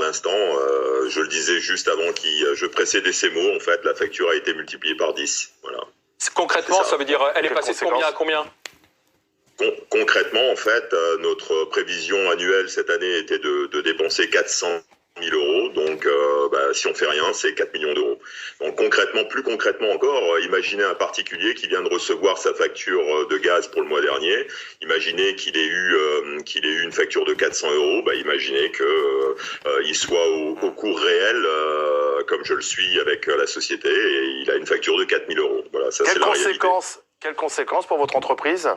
l'instant. Je le disais juste avant que je précédais ces mots. En fait, la facture a été multipliée par 10. Voilà. Concrètement, ça veut dire, elle est passée de combien à combien? Concrètement, en fait, notre prévision annuelle cette année était de dépenser 400 000 euros. Donc, si on fait rien, c'est 4 millions d'euros. Donc, concrètement, plus concrètement encore, imaginez un particulier qui vient de recevoir sa facture de gaz pour le mois dernier. Imaginez qu'il ait eu une facture de 400 euros. Imaginez que il soit au cours réel, comme je le suis avec la société, et il a une facture de 4 000 euros. Voilà, ça c'est la réalité. Quelles conséquences pour votre entreprise ?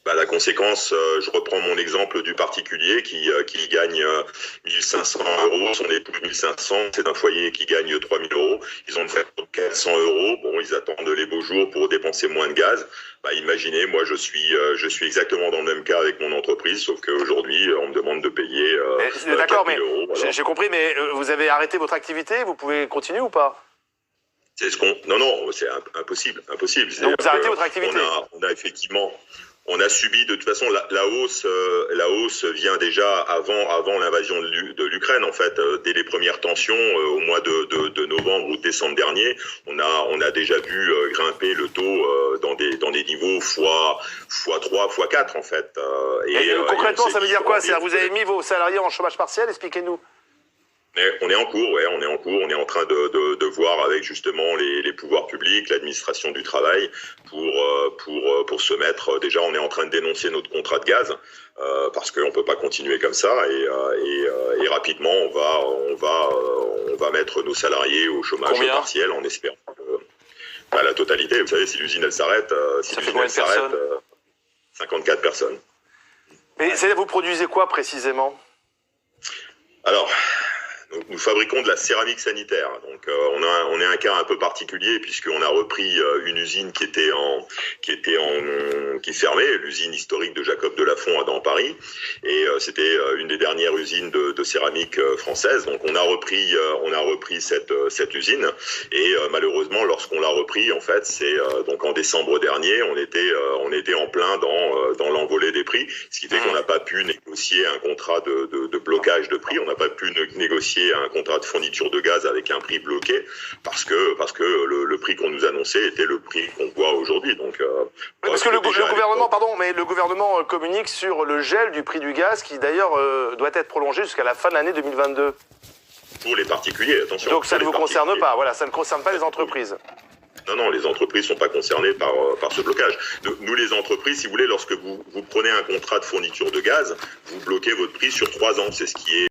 La conséquence, je reprends mon exemple du particulier qui gagne 1500 euros, son époux 1500, c'est un foyer qui gagne 3000 euros, ils ont une facture de 400 euros, bon, ils attendent les beaux jours pour dépenser moins de gaz. Imaginez, moi je suis exactement dans le même cas avec mon entreprise, sauf qu'aujourd'hui on me demande de payer d'accord, 4000 euros. Voilà. J'ai compris, mais vous avez arrêté votre activité, vous pouvez continuer ou pas ? Non, c'est impossible. Donc vous arrêtez votre activité. On a effectivement... On a subi de toute façon la hausse vient déjà avant l'invasion de l'Ukraine en fait. Dès les premières tensions au mois de novembre ou de décembre dernier, on a déjà vu grimper le taux dans des niveaux fois 3, fois 4 en fait. Concrètement, ça veut dire quoi? C'est-à-dire vous avez mis vos salariés en chômage partiel? Expliquez-nous. On est en cours, on est en train de voir avec justement les pouvoirs publics, l'administration du travail pour se mettre. Déjà, on est en train de dénoncer notre contrat de gaz parce qu'on peut pas continuer comme ça et rapidement on va mettre nos salariés au chômage partiel en espérant la totalité. Vous savez, si l'usine elle s'arrête, 54 personnes. Mais vous produisez quoi précisément? Alors. Nous fabriquons de la céramique sanitaire. Donc on est un cas un peu particulier puisqu'on a repris une usine qui fermait, l'usine historique de Jacob Delafont dans Paris, et c'était une des dernières usines de céramique française. Donc on a repris cette usine et malheureusement lorsqu'on l'a repris en fait c'est donc en décembre dernier on était en plein dans l'envolée des prix, ce qui fait qu'on n'a pas pu négocier un contrat de blocage de prix, on n'a pas pu négocier un contrat de fourniture de gaz avec un prix bloqué parce que le prix qu'on nous annonçait était le prix qu'on voit aujourd'hui. Donc parce que le gouvernement communique sur le gel du prix du gaz qui d'ailleurs doit être prolongé jusqu'à la fin de l'année 2022. Pour les particuliers, attention. Donc ça ne vous concerne pas, voilà, ça ne concerne pas les entreprises. Non, les entreprises sont pas concernées par ce blocage. Nous, les entreprises, si vous voulez, lorsque vous prenez un contrat de fourniture de gaz, vous bloquez votre prix sur 3 ans. C'est ce qui est